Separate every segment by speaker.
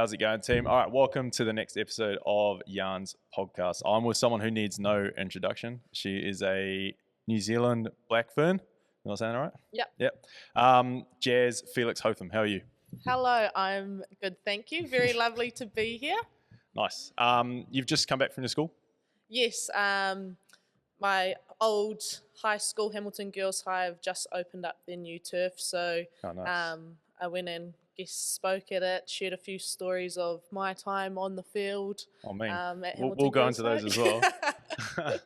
Speaker 1: How's it going, team? All right, welcome to the next episode of Yarn's podcast. I'm with someone who needs no introduction. She is a New Zealand black fern. Am I saying that right?
Speaker 2: Yep.
Speaker 1: Jaz Felix-Hotham. How are you?
Speaker 2: Hello, I'm good, thank you. Very lovely to be here.
Speaker 1: Nice. You've just come back from your school?
Speaker 2: Yes, my old high school, Hamilton Girls High, have just opened up their new turf. So
Speaker 1: Nice.
Speaker 2: I went and guest spoke at it, shared a few stories of my time on the field.
Speaker 1: I mean,
Speaker 2: At
Speaker 1: we'll go
Speaker 2: Hamilton
Speaker 1: into
Speaker 2: Girls
Speaker 1: those
Speaker 2: High.
Speaker 1: as well.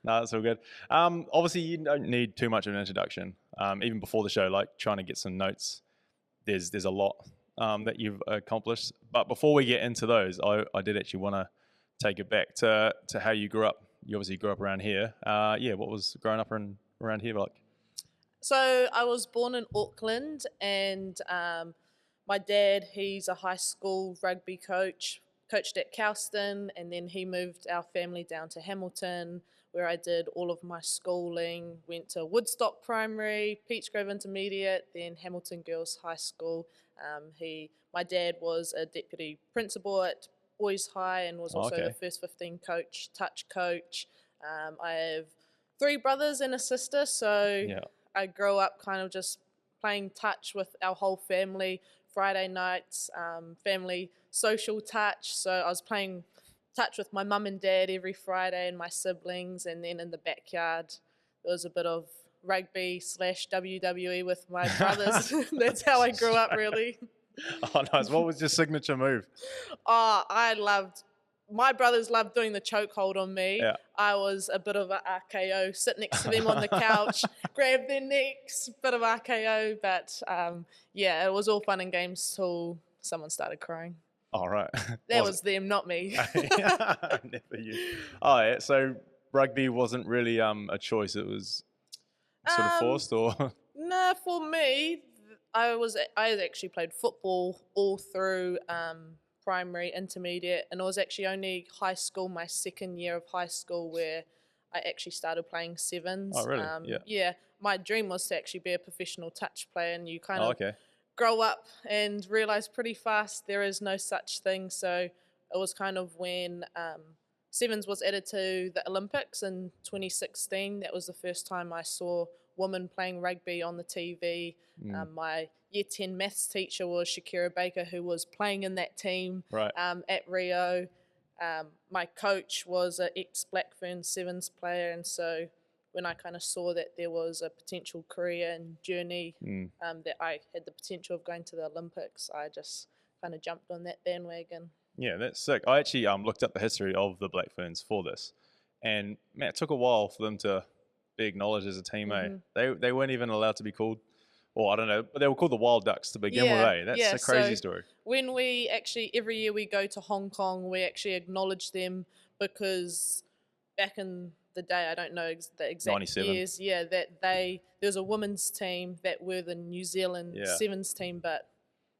Speaker 1: No, that's all good. Obviously, you don't need too much of an introduction. Even before the show, like trying to get some notes, there's a lot that you've accomplished. But before we get into those, I did actually want to take it back to how you grew up. You obviously grew up around here. What was growing up around here like?
Speaker 2: So I was born in Auckland, and my dad, he's a high school rugby coach, coached at Cowston, and then he moved our family down to Hamilton, where I did all of my schooling, went to Woodstock Primary, Peachgrove Intermediate, then Hamilton Girls High School. My dad was a deputy principal at Boys High and was also the first 15 coach, touch coach. I have 3 brothers and a sister, so I grew up kind of just playing touch with our whole family. Friday nights, family social touch. So I was playing touch with my mum and dad every Friday and my siblings, and then in the backyard there was a bit of rugby / WWE with my brothers. That's how I grew up, really.
Speaker 1: Oh, nice. What was your signature move?
Speaker 2: My brothers loved doing the chokehold on me.
Speaker 1: Yeah.
Speaker 2: I was a bit of an RKO, sit next to them on the couch, grab their necks, bit of RKO. But it was all fun and games till someone started crying.
Speaker 1: All right.
Speaker 2: That was them, not me.
Speaker 1: Never you. Oh, yeah. So rugby wasn't really a choice. It was sort of forced, or?
Speaker 2: No, for me, I actually played football all through primary, intermediate, and it was actually only high school, my second year of high school, where I actually started playing sevens.
Speaker 1: Oh, really?
Speaker 2: Yeah. My dream was to actually be a professional touch player, and you kind of
Speaker 1: okay.
Speaker 2: grow up and realize pretty fast there is no such thing. So it was kind of when sevens was added to the Olympics in 2016. That was the first time I saw women playing rugby on the TV. My year 10 maths teacher was Shakira Baker, who was playing in that team at Rio. My coach was an ex-Black Fern Sevens player, and so when I kind of saw that there was a potential career and journey that I had the potential of going to the Olympics, I just kind of jumped on that bandwagon.
Speaker 1: Yeah, that's sick. I actually looked up the history of the Black Ferns for this, and man, it took a while for them to be acknowledged as a team. They weren't even allowed to be called, or I don't know, but they were called the Wild Ducks to begin with. That's a crazy story.
Speaker 2: When we actually, every year we go to Hong Kong, we actually acknowledge them, because back in the day, I don't know the exact
Speaker 1: 97.
Speaker 2: years, that there was a women's team that were the New Zealand Sevens team, but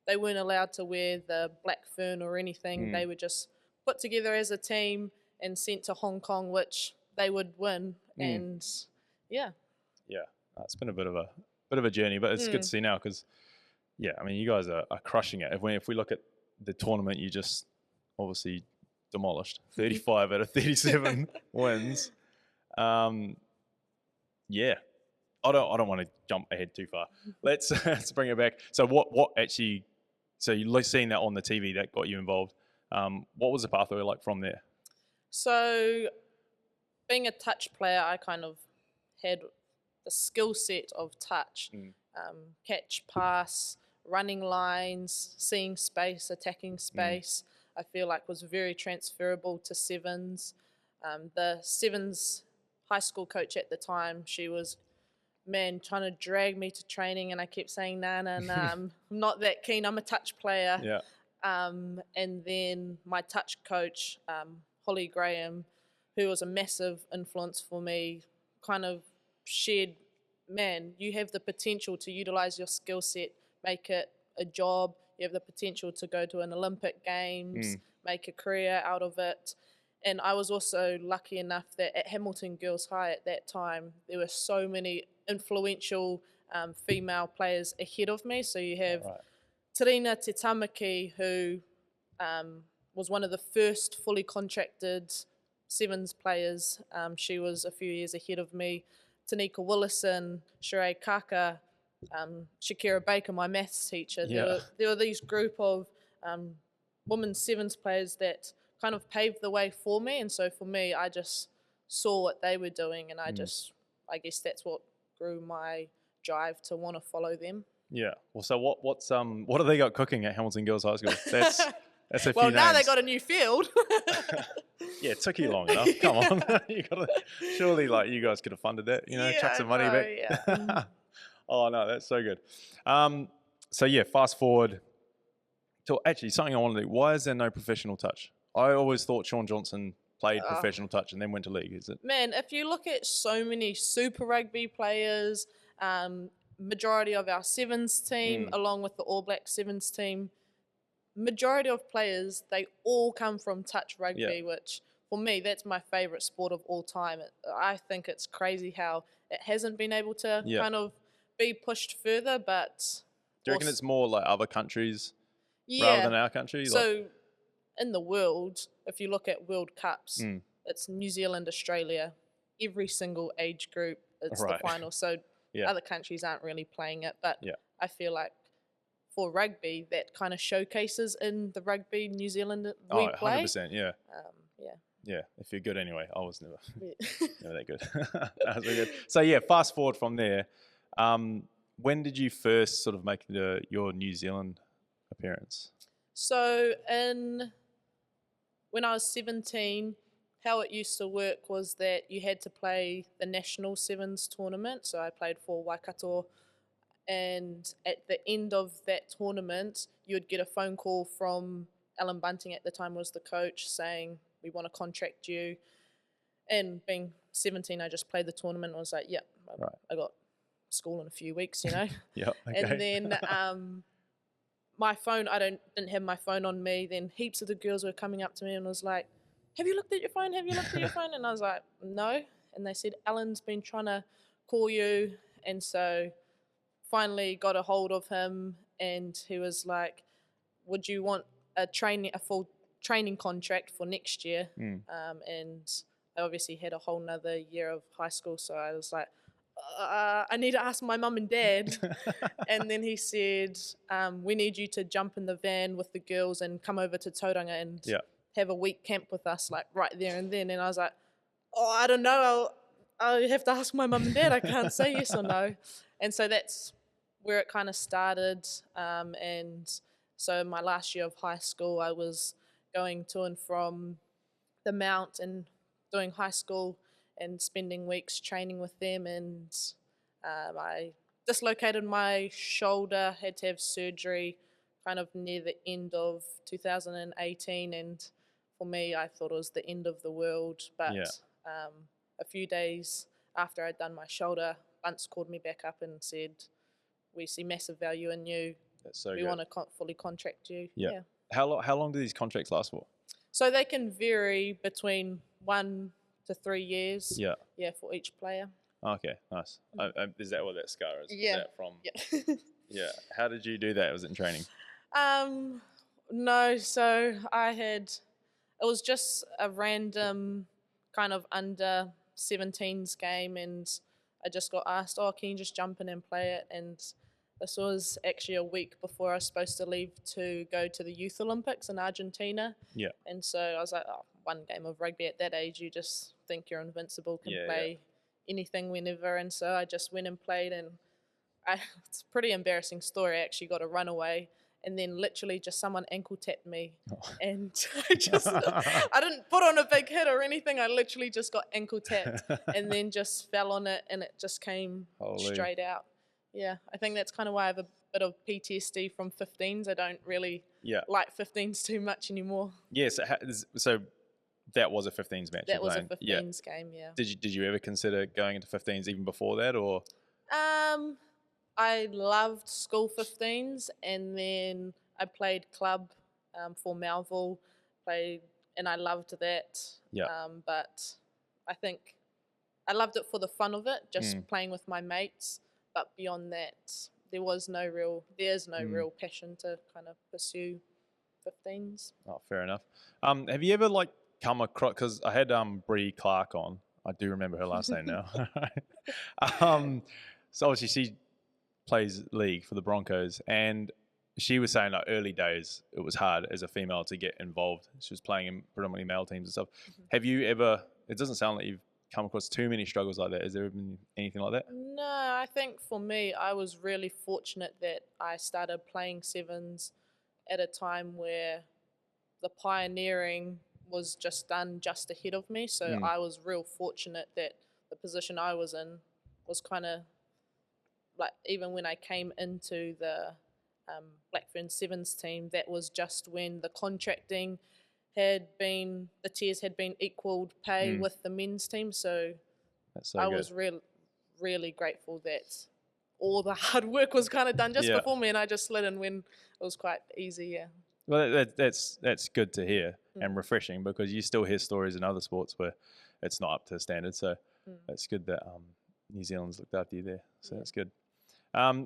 Speaker 2: they weren't allowed to wear the black fern or anything. They were just put together as a team and sent to Hong Kong, which they would win. And
Speaker 1: it's been a bit of a journey, but it's good to see now, because I mean, you guys are crushing it. If we look at the tournament, you just obviously demolished 35 out of 37 wins. I don't want to jump ahead too far. Let's bring it back. So what actually? So you seeing that on the TV that got you involved. What was the pathway like from there?
Speaker 2: So, being a touch player, I kind of had the skill set of touch, catch, pass, running lines, seeing space, attacking space. I feel like was very transferable to sevens. The sevens high school coach at the time, she was trying to drag me to training, and I kept saying, nah, I'm not that keen. I'm a touch player.
Speaker 1: Yeah.
Speaker 2: And then my touch coach, Holly Graham, who was a massive influence for me, kind of shared, you have the potential to utilize your skill set, make it a job. You have the potential to go to an Olympic Games, make a career out of it. And I was also lucky enough that at Hamilton Girls High at that time, there were so many influential female players ahead of me. So you have Tarina Te Tamaki, who was one of the first fully contracted sevens players. She was a few years ahead of me. Tanika Willison, Sheree Kaka, Shakira Baker, my maths teacher.
Speaker 1: Yeah.
Speaker 2: There were these group of women's sevens players that kind of paved the way for me. And so for me, I just saw what they were doing, and I guess that's what grew my drive to want to follow them.
Speaker 1: Yeah. Well, so what do they got cooking at Hamilton Girls High School? That's a few
Speaker 2: Well, now
Speaker 1: names.
Speaker 2: they got a new field.
Speaker 1: Yeah, it took you long enough. Come on, you gotta surely you guys could have funded that. Chuck some money back.
Speaker 2: Yeah.
Speaker 1: Oh no, that's so good. So yeah, fast forward to actually something I want to do. Why is there no professional touch? I always thought Sean Johnson played professional touch and then went to league. Is it?
Speaker 2: Man, if you look at so many Super Rugby players, majority of our sevens team, along with the All Black sevens team, majority of players, they all come from touch rugby, which for me, that's my favourite sport of all time. I think it's crazy how it hasn't been able to kind of be pushed further, but...
Speaker 1: Do you reckon it's more like other countries rather than our country?
Speaker 2: So in the world, if you look at World Cups, it's New Zealand, Australia, every single age group, it's the final. So other countries aren't really playing it, but I feel like for rugby, that kind of showcases in the rugby New Zealand we play.
Speaker 1: 100%, yeah. Yeah, if you're good anyway. I was never that good. That was really good. So yeah, fast forward from there. When did you first sort of make your New Zealand appearance?
Speaker 2: So when I was 17, how it used to work was that you had to play the National Sevens tournament. So I played for Waikato, and at the end of that tournament, you'd get a phone call from Alan Bunting, at the time was the coach, saying, we want to contract you. And being 17, I just played the tournament and was like, I got school in a few weeks,
Speaker 1: Okay.
Speaker 2: And then my phone, I didn't have my phone on me. Then heaps of the girls were coming up to me and was like, have you looked at your phone? Have you looked at your phone? And I was like, no. And they said, Alan's been trying to call you. And so finally got a hold of him, and he was like, would you want a full training contract for next year? And I obviously had a whole nother year of high school, so I was like, I need to ask my mum and dad. And then he said, we need you to jump in the van with the girls and come over to Tauranga and have a week camp with us, like right there and then. And I was like, I don't know, I'll have to ask my mum and dad, I can't say yes or no. And so that's where it kind of started. And so my last year of high school, I was going to and from the Mount and doing high school and spending weeks training with them. And I dislocated my shoulder, had to have surgery kind of near the end of 2018. And for me, I thought it was the end of the world. But a few days after I'd done my shoulder, Bunce called me back up and said, we see massive value in you.
Speaker 1: That's so
Speaker 2: we
Speaker 1: good.
Speaker 2: Want to fully contract you.
Speaker 1: Yeah. How long do these contracts last for?
Speaker 2: So they can vary between 1 to 3 years.
Speaker 1: Yeah, for
Speaker 2: each player.
Speaker 1: Okay, nice. Is that what that scar is?
Speaker 2: Yeah.
Speaker 1: Is that from?
Speaker 2: Yeah.
Speaker 1: Yeah. How did you do that? Was it in training?
Speaker 2: No. So it was just a random kind of under 17s game, and I just got asked, can you just jump in and play it? And this was actually a week before I was supposed to leave to go to the Youth Olympics in Argentina.
Speaker 1: Yeah.
Speaker 2: And so I was like, one game of rugby at that age, you just think you're invincible, can play anything whenever. And so I just went and played, and it's a pretty embarrassing story. I actually got a runaway, and then literally just someone ankle tapped me. And I didn't put on a big hit or anything. I literally just got ankle tapped and then just fell on it, and it just came straight out. Yeah, I think that's kind of why I have a bit of PTSD from 15s. I don't really like 15s too much anymore. Yeah,
Speaker 1: so that was a 15s match.
Speaker 2: That was a 15s game, yeah.
Speaker 1: Did you ever consider going into 15s even before that, or?
Speaker 2: I loved school 15s, and then I played club for Melville, and I loved that.
Speaker 1: Yeah.
Speaker 2: But I think I loved it for the fun of it, just playing with my mates. But beyond that, there's no real passion to kind of pursue. 15s.
Speaker 1: Oh, fair enough. Have you ever like come across? Because I had Bree Clark on. I do remember her last name now. So obviously she plays league for the Broncos, and she was saying like early days it was hard as a female to get involved. She was playing in predominantly male teams and stuff. Have you ever? It doesn't sound like you've come across too many struggles like that. Has there been anything like that?
Speaker 2: No, I think for me, I was really fortunate that I started playing sevens at a time where the pioneering was just done just ahead of me. So I was real fortunate that the position I was in was kind of like, even when I came into the Blackfern Sevens team, that was just when the contracting the tiers had been equaled pay with the men's team. So,
Speaker 1: That's so
Speaker 2: I
Speaker 1: good.
Speaker 2: was really grateful that all the hard work was kind of done just before me, and I just slid in when it was quite easy. Yeah.
Speaker 1: Well, that's good to hear and refreshing, because you still hear stories in other sports where it's not up to standard. So it's good that New Zealand's looked after you there. So that's good.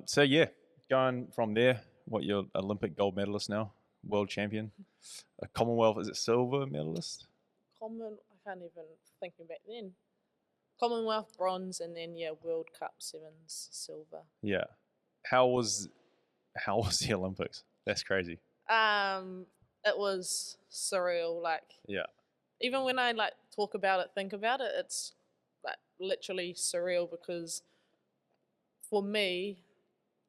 Speaker 1: So yeah, going from there, you're Olympic gold medalist now, world champion, a Commonwealth, is it silver medalist?
Speaker 2: I can't even thinking back then. Commonwealth bronze, and then World Cup sevens silver.
Speaker 1: Yeah. How was the Olympics? That's crazy.
Speaker 2: It was surreal. Like, even when I like talk about it, think about it, it's like literally surreal, because for me,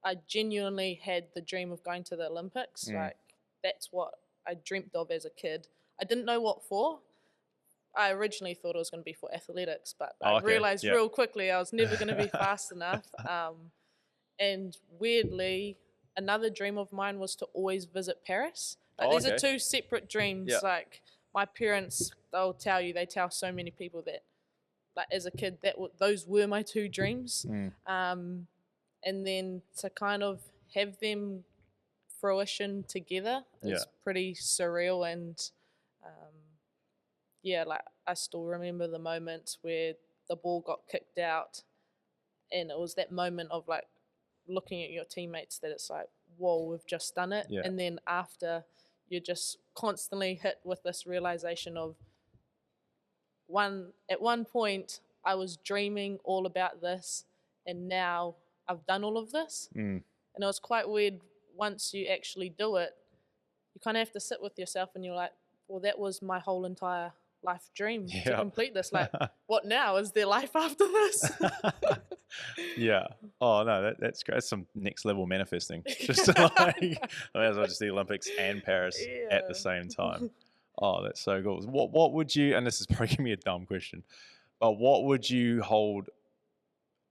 Speaker 2: I genuinely had the dream of going to the Olympics. Like, that's what I dreamt of as a kid. I didn't know what for. I originally thought it was going to be for athletics, but I realized real quickly I was never going to be fast enough. And weirdly, another dream of mine was to always visit Paris. Like, these are two separate dreams. Like, my parents, they tell so many people that, like, as a kid, those were my two dreams. And then to kind of have them fruition together is pretty surreal. And like, I still remember the moments where the ball got kicked out, and it was that moment of like looking at your teammates that it's like, whoa, we've just done it. And then after, you're just constantly hit with this realization of at one point I was dreaming all about this, and now I've done all of this. And it was quite weird. Once you actually do it, you kind of have to sit with yourself, and you're like, well, that was my whole entire life dream to complete this. Like, what now? Is there life after this?
Speaker 1: Oh no, that's great. That's some next level manifesting. Just to like, I may as well just the Olympics and Paris at the same time. Oh, that's so cool. What would you? And this is probably gonna be a dumb question, but what would you hold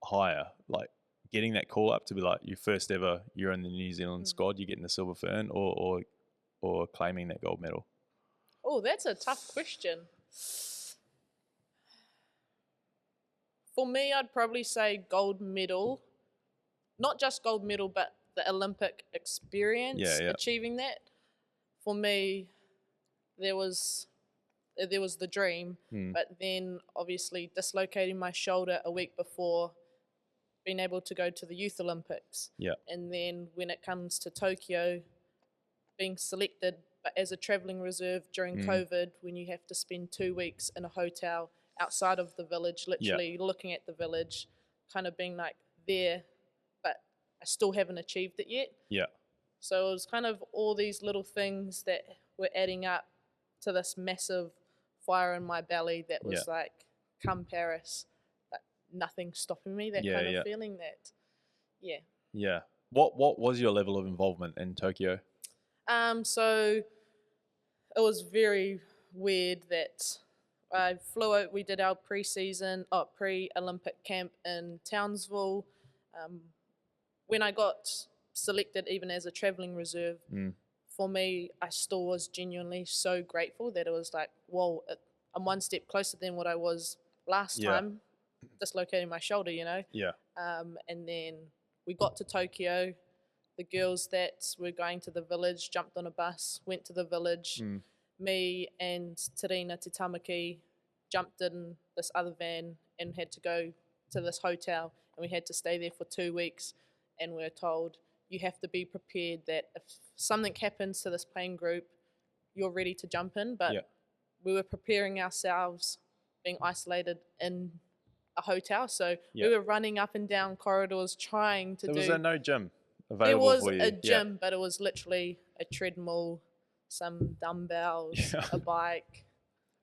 Speaker 1: higher? Like getting that call up to be like your first ever, you're in the New Zealand squad, you're getting the silver fern, or claiming that gold medal?
Speaker 2: Oh, that's a tough question. For me, I'd probably say gold medal. Not just gold medal, but the Olympic experience, achieving that. For me, there was the dream, but then obviously dislocating my shoulder a week before, being able to go to the Youth Olympics. And then when it comes to Tokyo, being selected, but as a travelling reserve during COVID, when you have to spend 2 weeks in a hotel outside of the village, literally looking at the village, kind of being like there, but I still haven't achieved it yet. So it was kind of all these little things that were adding up to this massive fire in my belly that was like, come Paris, but nothing stopping me, that kind of feeling that,
Speaker 1: What was your level of involvement in Tokyo?
Speaker 2: So it was very weird that I flew out. We did our pre-Olympic camp in Townsville. When I got selected, even as a travelling reserve, for me, I still was genuinely so grateful that it was like, whoa, I'm one step closer than what I was last time, dislocating my shoulder, and then we got to Tokyo. The girls that were going to the village jumped on a bus, went to the village. Me and Terina Te Tamaki jumped in this other van and had to go to this hotel, and we had to stay there for 2 weeks, and we were told, you have to be prepared that if something happens to this playing group, you're ready to jump in. But
Speaker 1: Yeah.
Speaker 2: we were preparing ourselves, being isolated in a hotel. So
Speaker 1: Yeah.
Speaker 2: we were running up and down corridors trying to
Speaker 1: So
Speaker 2: do.
Speaker 1: was there no gym
Speaker 2: There
Speaker 1: available
Speaker 2: was
Speaker 1: for you?
Speaker 2: a gym, but it was literally a treadmill, some dumbbells,
Speaker 1: Yeah.
Speaker 2: a bike.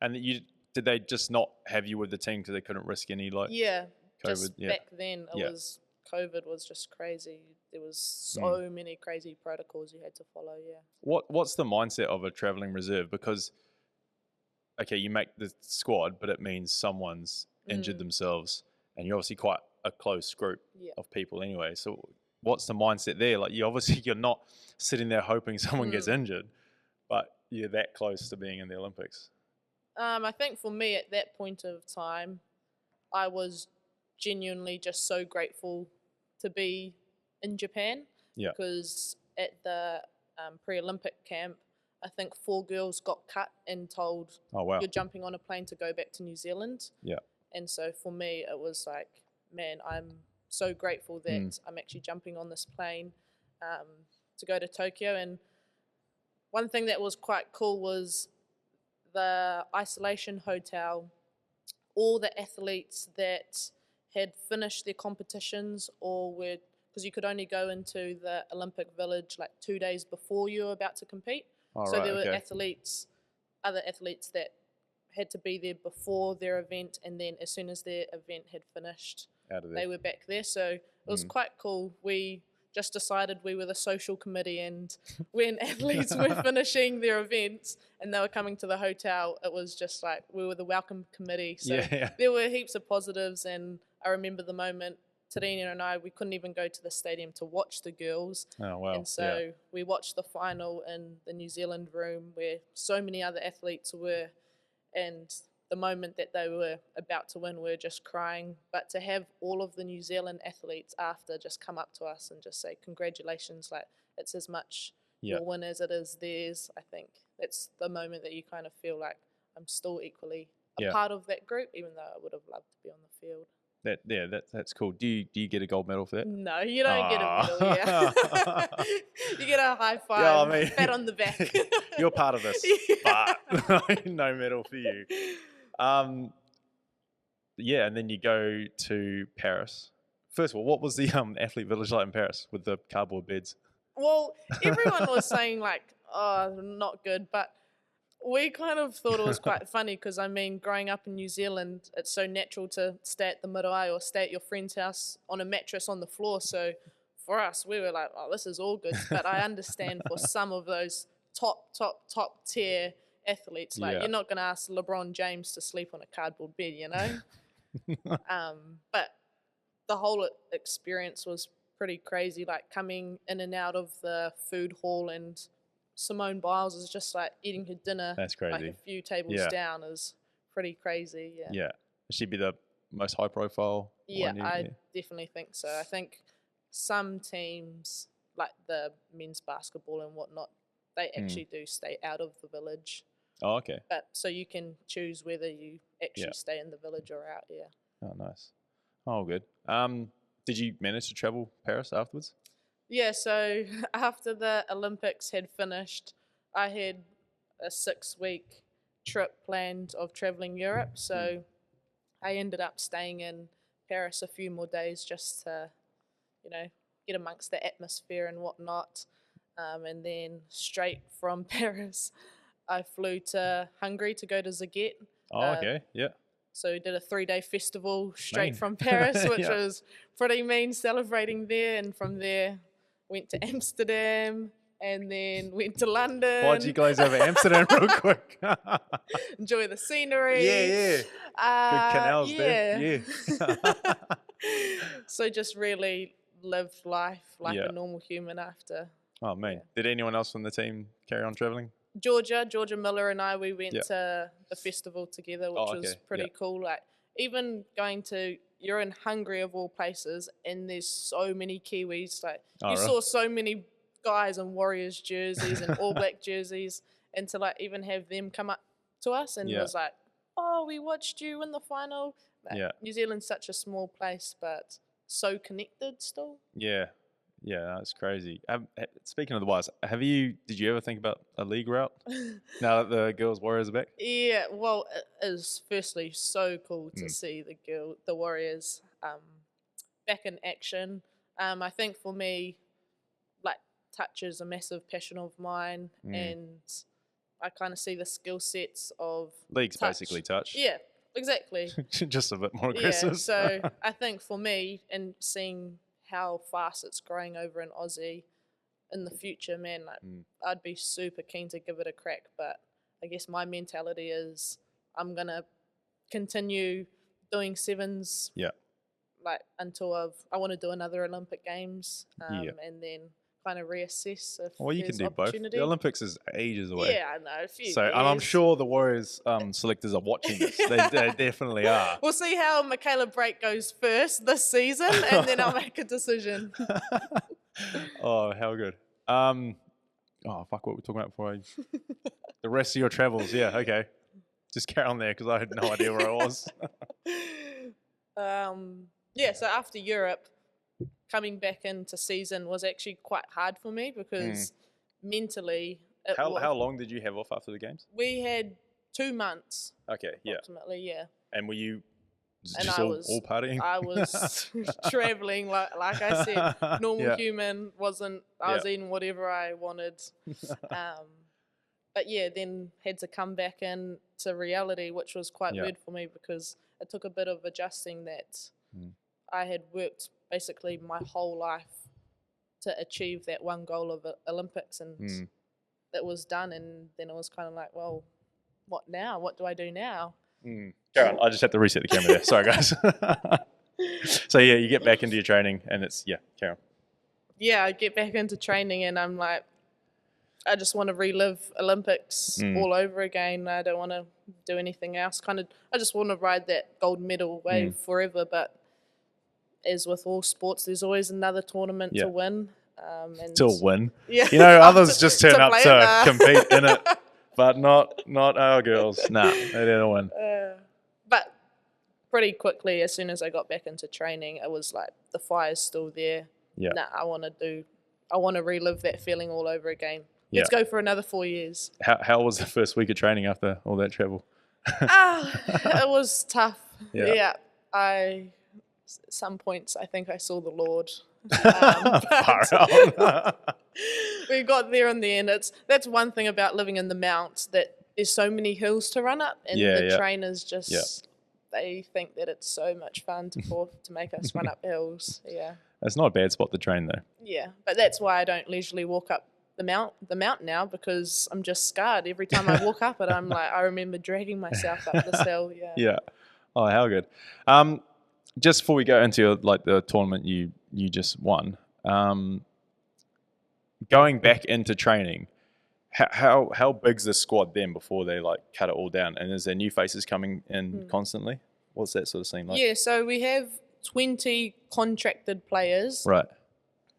Speaker 1: And did they just not have you with the team because they couldn't risk any like
Speaker 2: Yeah,
Speaker 1: COVID?
Speaker 2: just
Speaker 1: Yeah.
Speaker 2: back then it
Speaker 1: Yeah.
Speaker 2: was COVID was just crazy. There was so many crazy protocols you had to follow. Yeah.
Speaker 1: What's the mindset of a traveling reserve? Because okay, you make the squad, but it means someone's injured themselves, and you're obviously quite a close group
Speaker 2: Yeah.
Speaker 1: of people anyway. So what's the mindset there? Like you're not sitting there hoping someone gets injured, but you're that close to being in the Olympics.
Speaker 2: I think for me at that point of time, I was genuinely just so grateful to be in Japan.
Speaker 1: Yeah.
Speaker 2: Because at the pre-Olympic camp, I think 4 girls got cut and told,
Speaker 1: Oh wow.
Speaker 2: you're jumping on a plane to go back to New Zealand.
Speaker 1: Yeah.
Speaker 2: And so for me, it was like, man, I'm so grateful that I'm actually jumping on this plane to go to Tokyo. And one thing that was quite cool was the isolation hotel. All the athletes that had finished their competitions or were, because you could only go into the Olympic Village like 2 days before you were about to compete. So there were other athletes that had to be there before their event, and then as soon as their event had finished, they were back there. So it was quite cool. We just decided we were the social committee, and when athletes were finishing their events and they were coming to the hotel, it was just like we were the welcome committee. So there were heaps of positives, and I remember the moment Tarina and I, we couldn't even go to the stadium to watch the girls.
Speaker 1: Oh wow.
Speaker 2: And so we watched the final in the New Zealand room where so many other athletes were, and the moment that they were about to win, we were just crying. But to have all of the New Zealand athletes after just come up to us and just say, congratulations, like it's as much your win as it is theirs, I think that's the moment that you kind of feel like I'm still equally a part of that group, even though I would have loved to be on the field.
Speaker 1: That's cool. Do you get a gold medal for that?
Speaker 2: No, you don't get a medal. Yeah, you get a high five, pat on the back.
Speaker 1: You're part of this, but no medal for you. And then you go to Paris. First of all, what was the athlete village like in Paris with the cardboard beds?
Speaker 2: Well, everyone was saying like, oh, not good, but we kind of thought it was quite funny because, I mean, growing up in New Zealand, it's so natural to stay at the marae or stay at your friend's house on a mattress on the floor. So for us, we were like, oh, this is all good. But I understand for some of those top tier athletes, like you're not going to ask LeBron James to sleep on a cardboard bed, you know? But the whole experience was pretty crazy, like coming in and out of the food hall, and Simone Biles is just like eating her dinner.
Speaker 1: That's crazy.
Speaker 2: Like a few tables down is pretty crazy. Yeah.
Speaker 1: She'd be the most high profile.
Speaker 2: Yeah, I definitely think so. I think some teams, like the men's basketball and whatnot, they actually do stay out of the village.
Speaker 1: Oh, okay.
Speaker 2: But so you can choose whether you actually stay in the village or out. Yeah.
Speaker 1: Oh, nice. Oh, good. Did you manage to travel Paris afterwards?
Speaker 2: Yeah, so after the Olympics had finished, I had a 6-week trip planned of traveling Europe. So I ended up staying in Paris a few more days just to, you know, get amongst the atmosphere and whatnot. And then straight from Paris, I flew to Hungary to go to Zaget.
Speaker 1: Oh, okay. Yeah.
Speaker 2: So we did a 3-day festival straight from Paris, which was pretty mean, celebrating there. And from there, went to Amsterdam and then went to London.
Speaker 1: Why'd you guys over Amsterdam real quick?
Speaker 2: Enjoy the scenery.
Speaker 1: Yeah. Good canals there. Yeah.
Speaker 2: So just really lived life like a normal human after.
Speaker 1: Oh, man. Yeah. Did anyone else from the team carry on traveling?
Speaker 2: Georgia Miller and I, we went to the festival together, which was pretty cool. Like, even going to, you're in Hungary of all places, and there's so many Kiwis. Like, you saw so many guys in Warriors jerseys and All Black jerseys, and to like even have them come up to us and was like, oh, we watched you in the final. Like, New Zealand's such a small place, but so connected still.
Speaker 1: Yeah. Yeah, that's crazy. Speaking of the Wires, did you ever think about a league route now that the girls Warriors are back?
Speaker 2: Yeah, well, it is firstly so cool to
Speaker 1: Mm.
Speaker 2: see the Warriors back in action. I think for me, like touch is a massive passion of mine,
Speaker 1: Mm.
Speaker 2: and I kind of see the skill sets of
Speaker 1: League's
Speaker 2: touch.
Speaker 1: basically touch.
Speaker 2: Yeah, exactly.
Speaker 1: Just a bit more
Speaker 2: Yeah,
Speaker 1: aggressive.
Speaker 2: so I think for me, and seeing how fast it's growing over in Aussie in the future, man, like I'd be super keen to give it a crack. But I guess my mentality is I'm gonna continue doing sevens,
Speaker 1: Yeah.
Speaker 2: like until I want to do another Olympic Games,
Speaker 1: Yeah.
Speaker 2: and then kind of reassess if
Speaker 1: Well, you can
Speaker 2: there's
Speaker 1: do both.
Speaker 2: opportunity.
Speaker 1: The Olympics is ages away.
Speaker 2: Yeah, I know, a few
Speaker 1: So,
Speaker 2: years.
Speaker 1: and I'm sure the Warriors selectors are watching this. They definitely are.
Speaker 2: We'll see how Michaela Break goes first this season, and then I'll make a decision.
Speaker 1: Oh, how good. Oh, fuck, what were we talking about before? The rest of your travels. Yeah, okay. Just carry on there because I had no idea where I was.
Speaker 2: Yeah, so after Europe, coming back into season was actually quite hard for me because mentally,
Speaker 1: How long did you have off after the games?
Speaker 2: we had 2 months.
Speaker 1: Okay, yeah.
Speaker 2: Ultimately, yeah.
Speaker 1: And were you
Speaker 2: And
Speaker 1: just all partying?
Speaker 2: I was traveling, like I said, normal human. I was eating whatever I wanted. But yeah, then had to come back into reality, which was quite weird for me because it took a bit of adjusting that I had worked basically my whole life to achieve that one goal of Olympics, and it was done. And then it was kind of like, well, what now? What do I do now?
Speaker 1: Go on, I just had to reset the camera there. Sorry, guys. So yeah, you get back into your training, and it's carry on. Yeah,
Speaker 2: I get back into training, and I'm like, I just want to relive Olympics all over again. I don't want to do anything else. I just want to ride that gold medal wave forever. But as with all sports, there's always another tournament to win.
Speaker 1: To win.
Speaker 2: Yeah.
Speaker 1: You know, others just turn up to
Speaker 2: it.
Speaker 1: compete in it, but not our girls. Nah, they didn't win.
Speaker 2: But pretty quickly, as soon as I got back into training, it was like the fire's still there.
Speaker 1: Yeah.
Speaker 2: Nah, I want to relive that feeling all over again. Let's go for another 4 years.
Speaker 1: How was the first week of training after all that travel?
Speaker 2: It was tough.
Speaker 1: Yeah.
Speaker 2: At some points, I think I saw the Lord. We got there in the end. That's one thing about living in the Mount, that there's so many hills to run up, and the trainers just they think that it's so much fun to make us run up hills. Yeah,
Speaker 1: it's not a bad spot to train though.
Speaker 2: Yeah, but that's why I don't leisurely walk up the mountain now, because I'm just scarred. Every time I walk up it, I'm like, I remember dragging myself up this hill. Yeah.
Speaker 1: Yeah. Oh, how good. Just before we go into the tournament you just won, going back into training, how big's the squad then before they cut it all down? And is there new faces coming in constantly? What's that sort of scene like?
Speaker 2: Yeah, so we have 20 contracted players.
Speaker 1: Right.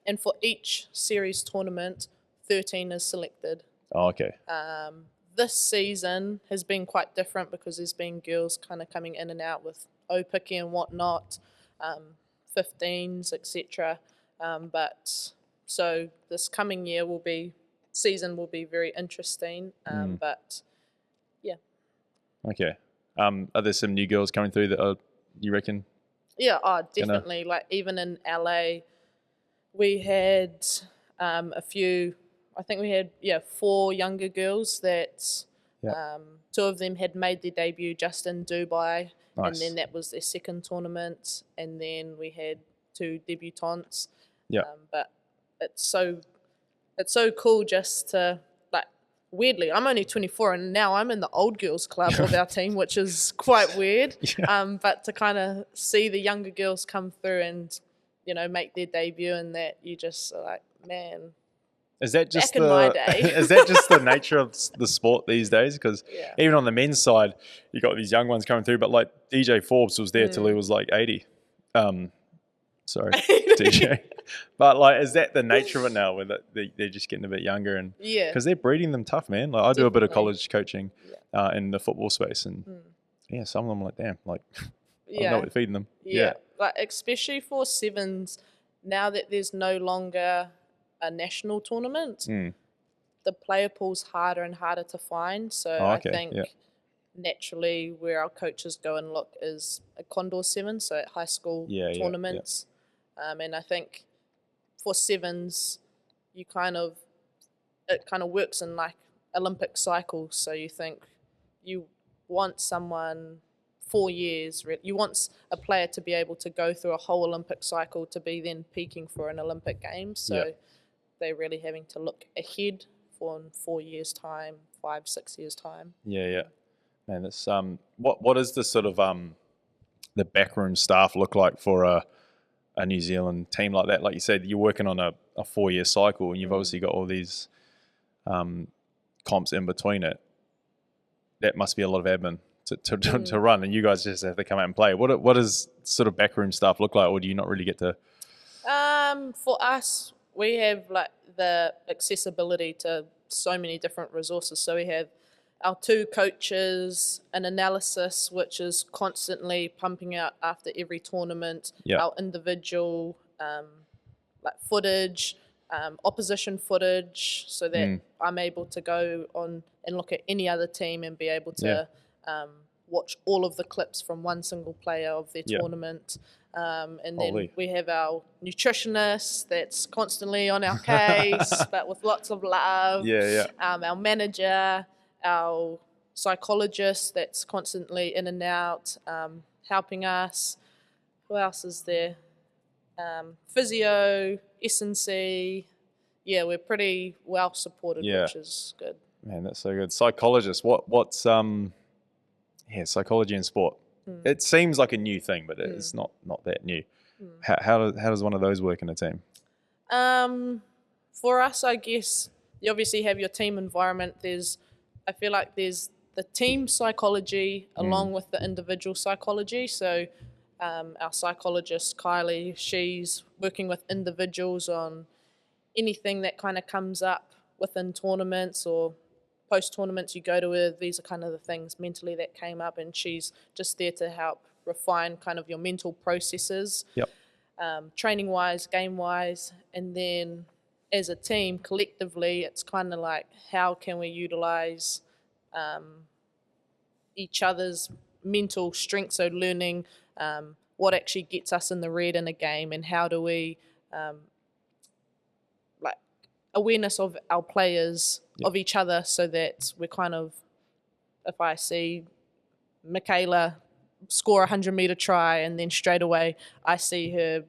Speaker 2: And for each series tournament, 13 is selected.
Speaker 1: Oh, okay.
Speaker 2: This season has been quite different because there's been girls kind of coming in and out with O-Picky and whatnot, 15s, etc. But so this coming season will be very interesting. But yeah.
Speaker 1: Okay. Are there some new girls coming through that you reckon?
Speaker 2: Yeah, definitely. Like even in LA, we had a few. I think we had 4 younger girls that 2 of them had made their debut just in Dubai.
Speaker 1: Nice.
Speaker 2: And then that was their second tournament, and then we had 2 debutantes.
Speaker 1: Yeah.
Speaker 2: But it's so cool just to weirdly, I'm only 24 and now I'm in the old girls club of our team, which is quite weird. But to kind of see the younger girls come through and make their debut, and that you just are like, man.
Speaker 1: Is that just
Speaker 2: back in my day.
Speaker 1: Is that just the nature of the sport these days? Because even on the men's side, you got these young ones coming through. But DJ Forbes was there till he was 80. Sorry, DJ. But is that the nature of it now, where they're just getting a bit younger, and because they're breeding them tough, man. I do a bit of college coaching in the football space, and some of them are damn, I don't know what to feed them.
Speaker 2: Especially for sevens. now that there's no longer a national tournament, the player pool's harder and harder to find. So I think naturally where our coaches go and look is a Condor 7, so at high school tournaments. And I think for sevens, it kind of works in like Olympic cycles. So you think you want someone 4 years, you want a player to be able to go through a whole Olympic cycle to be then peaking for an Olympic Games. So they're really having to look ahead for in 4 years' time, 5-6 years' time.
Speaker 1: Man, that's what is the sort of the backroom staff look like for a New Zealand team like that? Like you said, you're working on a 4-year cycle, and you've obviously got all these comps in between it. That must be a lot of admin to run, and you guys just have to come out and play. What does sort of backroom staff look like, or do you not really get to?
Speaker 2: For us, we have like the accessibility to so many different resources. So we have our 2 coaches, an analysis which is constantly pumping out after every tournament, our individual like footage, opposition footage, so that I'm able to go on and look at any other team and be able to watch all of the clips from one single player of their tournament. And then we have our nutritionist that's constantly on our case, but with lots of love. Our manager, our psychologist that's constantly in and out, helping us. Who else is there? Physio, S&C. Yeah, we're pretty well supported, which is good.
Speaker 1: Man, that's so good. Psychologist, what's psychology in sport? It seems like a new thing, but it's not that new. How does one of those work in a team?
Speaker 2: For us, I guess you obviously have your team environment. I feel like there's the team psychology along with the individual psychology. So our psychologist, Kylie, she's working with individuals on anything that kind of comes up within tournaments or post-tournaments you go to her. These are kind of the things mentally that came up, and she's just there to help refine kind of your mental processes, training-wise, game-wise, and then as a team, collectively, it's kind of like how can we utilize each other's mental strength, so learning what actually gets us in the red in a game, and how do we like awareness of our players, of each other, so that we're kind of, if I see Michaela score a 100-meter try and then straight away I see her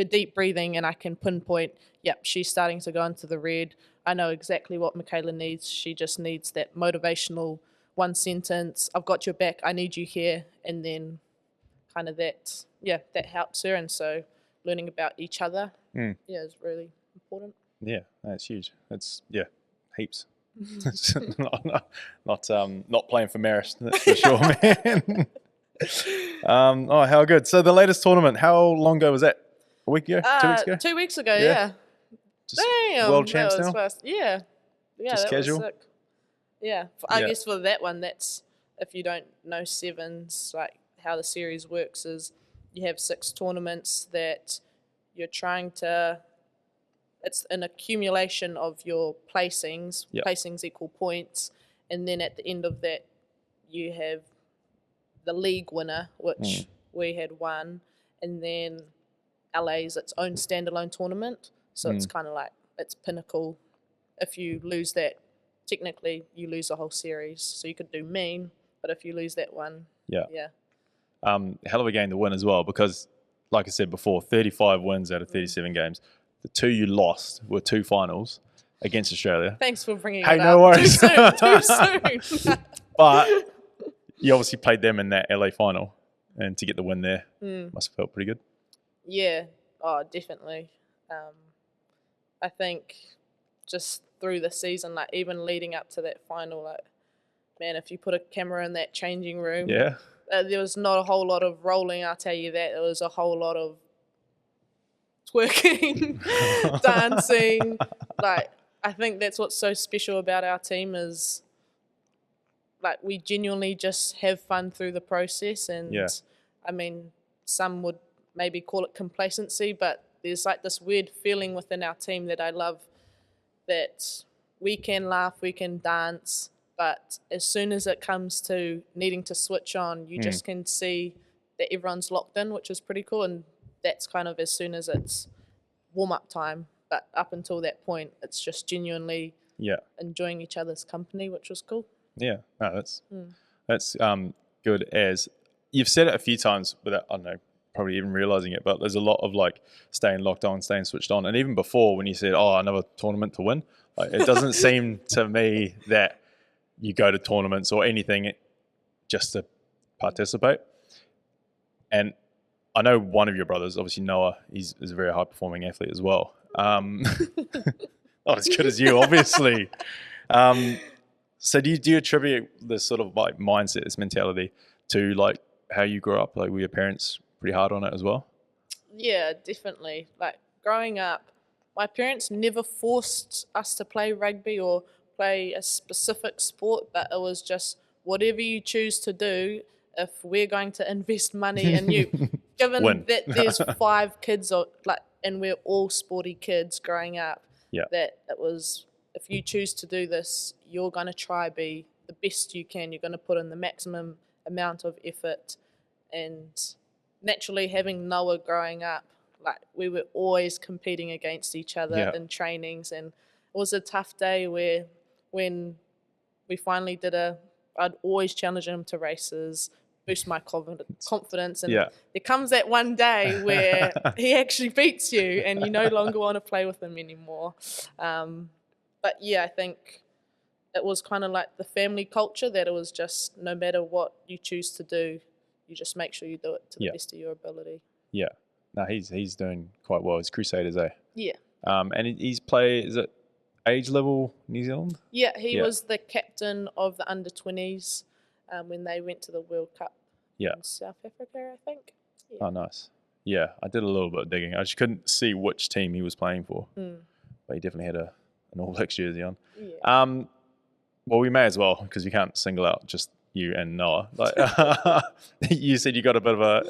Speaker 2: deep breathing and I can pinpoint, she's starting to go into the red. I know exactly what Michaela needs. She just needs that motivational one sentence, I've got your back, I need you here, and then kind of that helps her. And so learning about each other is really important.
Speaker 1: Yeah, that's huge. It's heaps. It's not playing for Marist, that's for sure, man. How good. So the latest tournament, how long ago was that? A week ago? 2 weeks ago?
Speaker 2: 2 weeks ago, yeah.
Speaker 1: Just
Speaker 2: Damn,
Speaker 1: world champs now?
Speaker 2: fast. Yeah,
Speaker 1: just
Speaker 2: that
Speaker 1: casual?
Speaker 2: was sick. Yeah, I guess for that one, that's, if you don't know sevens, like how the series works is you have 6 tournaments that you're trying to, it's an accumulation of your placings. Placings equal points. And then at the end of that, you have the league winner, which we had won. And then LA's its own standalone tournament. So it's kind of like, it's pinnacle. If you lose that, technically you lose the whole series. So you could do mean, but if you lose that one, hell of a game to win as well, because like I said before, 35 wins out of 37 games. The 2 you lost were 2 finals against Australia. Thanks for bringing it
Speaker 1: up. Hey, no worries. Too soon. But you obviously played them in that LA final, and to get the win there must have felt pretty good.
Speaker 2: Yeah, definitely. I think just through the season, like even leading up to that final, like, man, if you put a camera in that changing room, there was not a whole lot of rolling, I'll tell you that. There was a whole lot of twerking, dancing. Like, I think that's what's so special about our team is, like, we genuinely just have fun through the process. And I mean, some would maybe call it complacency, but there's like this weird feeling within our team that I love, that we can laugh, we can dance, but as soon as it comes to needing to switch on, you just can see that everyone's locked in, which is pretty cool. And that's kind of as soon as it's warm-up time. But up until that point, it's just genuinely enjoying each other's company, which was cool.
Speaker 1: Yeah, no, that's good. As you've said it a few times without, I don't know, probably even realizing it, but there's a lot of like staying locked on, staying switched on. And even before, when you said, oh, another tournament to win, like, it doesn't seem to me that you go to tournaments or anything just to participate. And I know one of your brothers, obviously Noah, is a very high performing athlete as well. Not as good as you, obviously. So do you attribute this sort of like mindset, this mentality to like how you grew up? Like, were your parents pretty hard on it as well?
Speaker 2: Yeah, definitely. Like growing up, my parents never forced us to play rugby or play a specific sport, but it was just whatever you choose to do. If we're going to invest money in you, given that there's 5 kids, and we're all sporty kids growing up, that it was, if you choose to do this, you're going to try be the best you can. You're going to put in the maximum amount of effort. And naturally, having Noah growing up, like we were always competing against each other in trainings, and it was a tough day where when we finally I'd always challenge him to races, boost my confidence, and there comes that one day where he actually beats you and you no longer want to play with him anymore. But yeah, I think it was kind of like the family culture, that it was just no matter what you choose to do, you just make sure you do it to the best of your ability. Yeah.
Speaker 1: No, he's doing quite well. He's Crusaders, eh?
Speaker 2: Yeah.
Speaker 1: And he's is it age level New Zealand?
Speaker 2: Yeah, he was the captain of the under-20s when they went to the World Cup in South Africa, I think. Yeah.
Speaker 1: Oh, nice. Yeah, I did a little bit of digging. I just couldn't see which team he was playing for. But he definitely had an All Blacks jersey on. Yeah. Well, we may as well, because you can't single out just you and Noah. Like, you said you got a bit of a...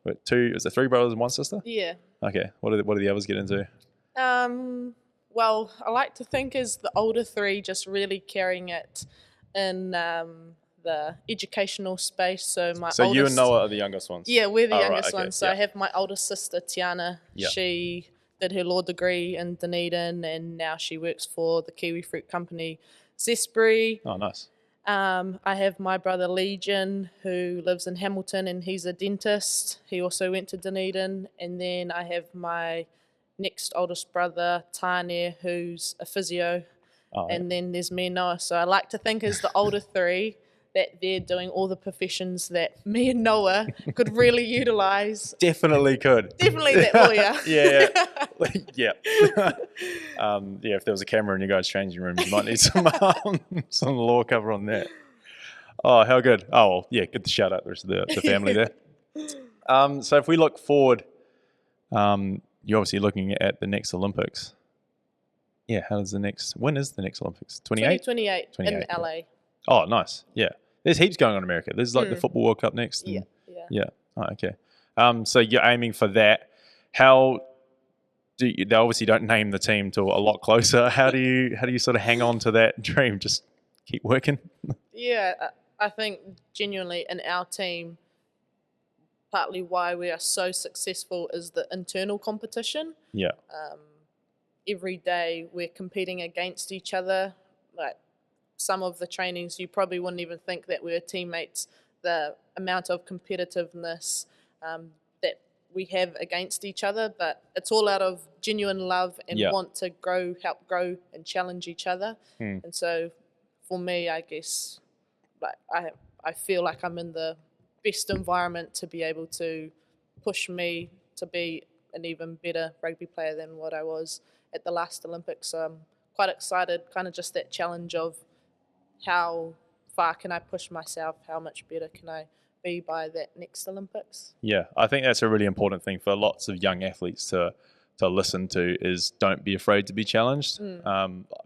Speaker 1: is it 3 brothers and 1 sister?
Speaker 2: Yeah.
Speaker 1: Okay. What do the others get into?
Speaker 2: Well, I like to think as the older 3 just really carrying it in the educational space. So
Speaker 1: you and Noah are the youngest ones?
Speaker 2: Yeah, we're the youngest ones. So I have my older sister, Tiana. She did her law degree in Dunedin, and now she works for the kiwi fruit company, Zespri.
Speaker 1: Oh, nice.
Speaker 2: I have my brother Legion, who lives in Hamilton, and he's a dentist. He also went to Dunedin. And then I have my next oldest brother, Tane, who's a physio. And then there's me and Noah. So I like to think as the older 3 that they're doing all the professions that me and Noah could really utilise.
Speaker 1: Definitely could.
Speaker 2: Definitely that lawyer.
Speaker 1: Yeah. If there was a camera in your guys' changing room, you might need some law cover on that. Oh, how good. Oh, well, yeah, good to shout out the rest of the family there. So if we look forward, you're obviously looking at the next Olympics. Yeah, when is the next Olympics?
Speaker 2: 2028 in LA.
Speaker 1: Oh, nice. Yeah. There's heaps going on in America. There's like the Football World Cup next.
Speaker 2: Yeah.
Speaker 1: Oh, okay. So you're aiming for that. How they obviously don't name the team till a lot closer. How do you sort of hang on to that dream? Just keep working?
Speaker 2: Yeah, I think genuinely in our team, partly why we are so successful is the internal competition.
Speaker 1: Yeah.
Speaker 2: Every day we're competing against each other. Like some of the trainings, you probably wouldn't even think that we're teammates. The amount of competitiveness that we have against each other, but it's all out of genuine love and want to help grow and challenge each other. And so for me, I guess, like I feel like I'm in the best environment to be able to push me to be an even better rugby player than what I was at the last Olympics. So I'm quite excited, kind of just that challenge of how far can I push myself, how much better can I be by that next Olympics. Yeah,
Speaker 1: I think that's a really important thing for lots of young athletes to listen to, is don't be afraid to be challenged. I've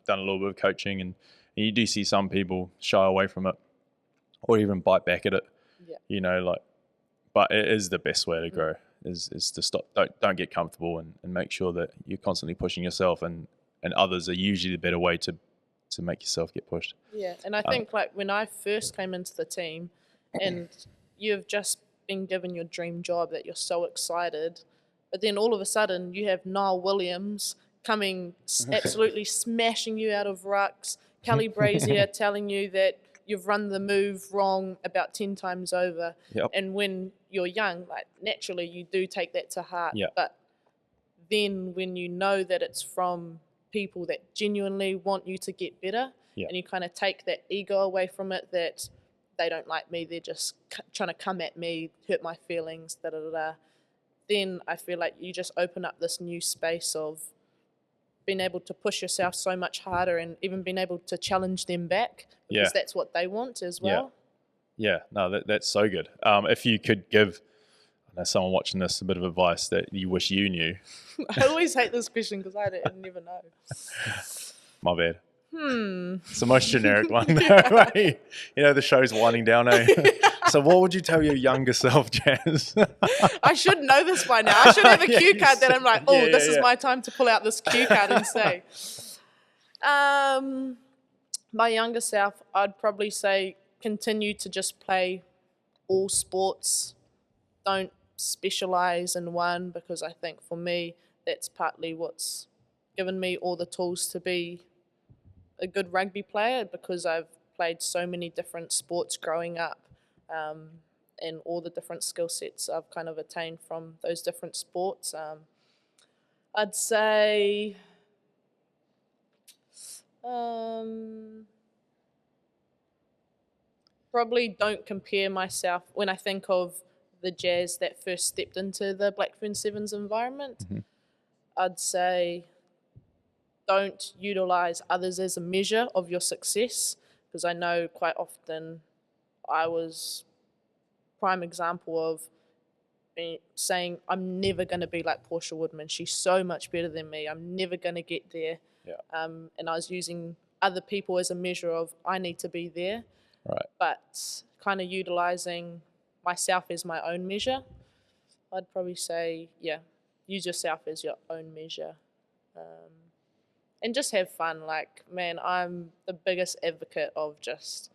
Speaker 1: done a little bit of coaching, and you do see some people shy away from it or even bite back at it. But it is the best way to grow. is to stop. Don't get comfortable and make sure that you're constantly pushing yourself, and others are usually the better way to make yourself get pushed.
Speaker 2: Yeah, and I think like when I first came into the team, and you've just been given your dream job that you're so excited, but then all of a sudden you have Niall Williams coming absolutely smashing you out of rucks, Kelly Brazier telling you that you've run the move wrong about 10 times over.
Speaker 1: Yep.
Speaker 2: And when you're young, like naturally you do take that to heart.
Speaker 1: Yeah.
Speaker 2: But then when you know that it's from people that genuinely want you to get better,
Speaker 1: Yeah.
Speaker 2: and you kind of take that ego away from it, that they don't like me, they're just trying to come at me, hurt my feelings, then I feel like you just open up this new space of being able to push yourself so much harder, and even being able to challenge them back, because that's what they want as well.
Speaker 1: Yeah, no, that's so good. If you could give, I know someone watching this, a bit of advice that you wish you knew.
Speaker 2: I always hate this question because I never know.
Speaker 1: My bad. It's the most generic one. You know, the show's winding down. So what would you tell your younger self, Jazz?
Speaker 2: I should know this by now. I should have a cue card that I'm like, this is my time to pull out this cue card and say. My younger self, I'd probably say continue to just play all sports. Don't specialize in one, because I think for me, that's partly what's given me all the tools to be a good rugby player, because I've played so many different sports growing up, and all the different skill sets I've kind of attained from those different sports. I'd say probably don't compare myself when I think of the Jazz that first stepped into the Blackfern Sevens environment. I'd say don't utilize others as a measure of your success, because I know quite often I was prime example of saying I'm never going to be like Portia Woodman. She's so much better than me. I'm never going to get there. And I was using other people as a measure of I need to be there.
Speaker 1: Right.
Speaker 2: But kind of utilizing myself as my own measure. I'd probably say, use yourself as your own measure. And just have fun. Like, man, I'm the biggest advocate of just,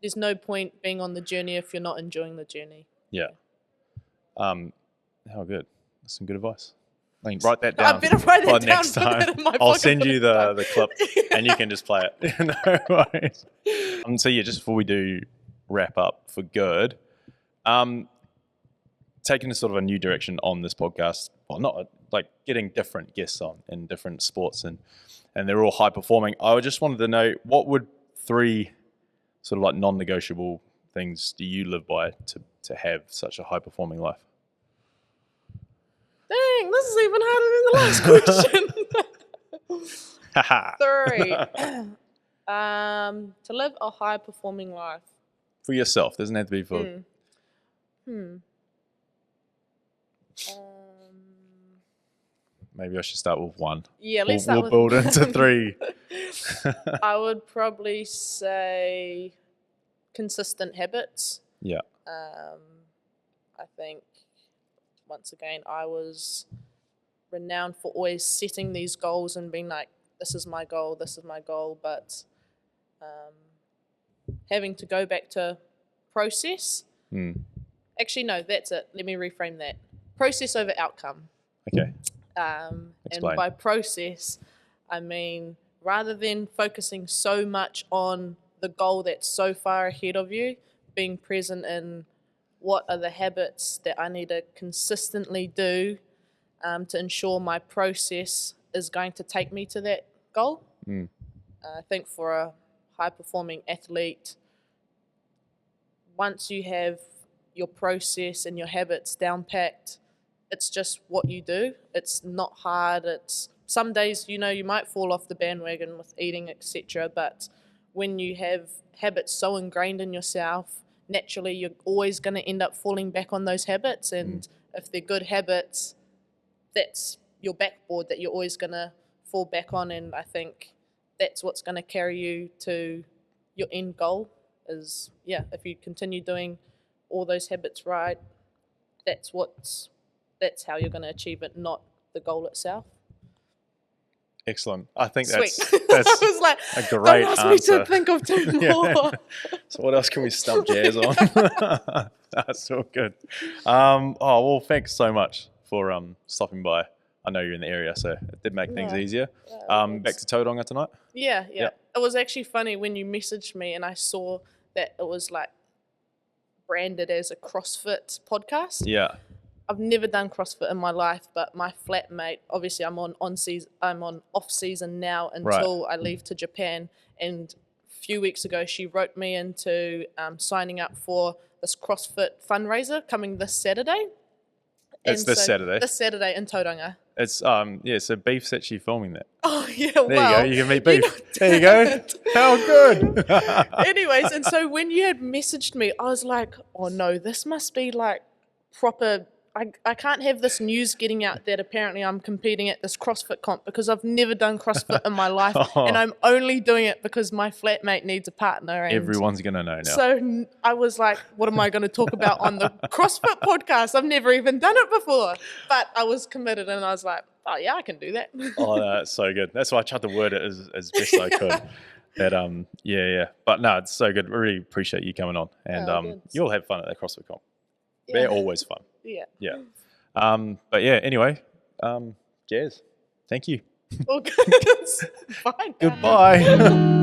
Speaker 2: there's no point being on the journey if you're not enjoying the journey.
Speaker 1: Yeah. How good. That's some good advice. I mean, write that down.
Speaker 2: I better write that down.
Speaker 1: Next time. I'll send you the clip and you can just play it. No worries. So yeah, just before we do wrap up for good, taking a sort of a new direction on this podcast, well, not like getting different guests on in different sports, and they're all high performing. I just wanted to know, what would 3 sort of like non-negotiable things do you live by to have such a high performing life?
Speaker 2: Dang, this is even harder than the last question. 3. To live a high performing life.
Speaker 1: For yourself, doesn't have to be for. Maybe I should start with 1.
Speaker 2: Yeah, let's start with.
Speaker 1: We'll build into 3.
Speaker 2: I would probably say consistent habits.
Speaker 1: Yeah.
Speaker 2: I think, once again, I was renowned for always setting these goals and being like, this is my goal, but having to go back to process. Actually, no, that's it. Let me reframe that. Process over outcome.
Speaker 1: Okay.
Speaker 2: And by process, I mean, rather than focusing so much on the goal that's so far ahead of you, being present in what are the habits that I need to consistently do to ensure my process is going to take me to that goal. I think for a high-performing athlete, once you have your process and your habits down-packed, it's just what you do. It's not hard. It's some days, you might fall off the bandwagon with eating, etc. But when you have habits so ingrained in yourself, naturally you're always going to end up falling back on those habits. And if they're good habits, that's your backboard that you're always going to fall back on. And I think that's what's going to carry you to your end goal is, if you continue doing all those habits right, that's what's that's how you're going to achieve it, not the goal itself.
Speaker 1: Excellent. I think
Speaker 2: Sweet.
Speaker 1: that's
Speaker 2: I was like,
Speaker 1: a great
Speaker 2: don't ask
Speaker 1: answer.
Speaker 2: me to think of two more.
Speaker 1: So what else can we stump Jazz on? That's all good. Oh, well, thanks so much for stopping by. I know you're in the area, so it did make things easier. Back to Tauranga tonight?
Speaker 2: Yeah.
Speaker 1: Yep.
Speaker 2: It was actually funny when you messaged me and I saw that it was like branded as a CrossFit podcast.
Speaker 1: Yeah.
Speaker 2: I've never done CrossFit in my life, but my flatmate, obviously I'm on off season now until I leave to Japan. And a few weeks ago, she wrote me into signing up for this CrossFit fundraiser coming this Saturday.
Speaker 1: It's this Saturday?
Speaker 2: This Saturday in Tauranga.
Speaker 1: It's so Beef's actually filming that.
Speaker 2: Oh yeah,
Speaker 1: there you go. You can meet Beef. There you go. How good.
Speaker 2: Anyways, and so when you had messaged me, I was like, oh no, this must be like proper. I can't have this news getting out that apparently I'm competing at this CrossFit comp because I've never done CrossFit in my life, and I'm only doing it because my flatmate needs a partner. And
Speaker 1: everyone's gonna know now.
Speaker 2: So I was like, what am I going to talk about on the CrossFit podcast? I've never even done it before, but I was committed, and I was like, oh yeah, I can do that.
Speaker 1: Oh, that's so good. That's why I tried to word it as best I could. That yeah. But no, it's so good. I really appreciate you coming on, and you'll have fun at that CrossFit comp. Yeah. They're always fun. Yeah. But yeah, anyway, Jazz, thank you.
Speaker 2: All good. Fine.
Speaker 1: Goodbye.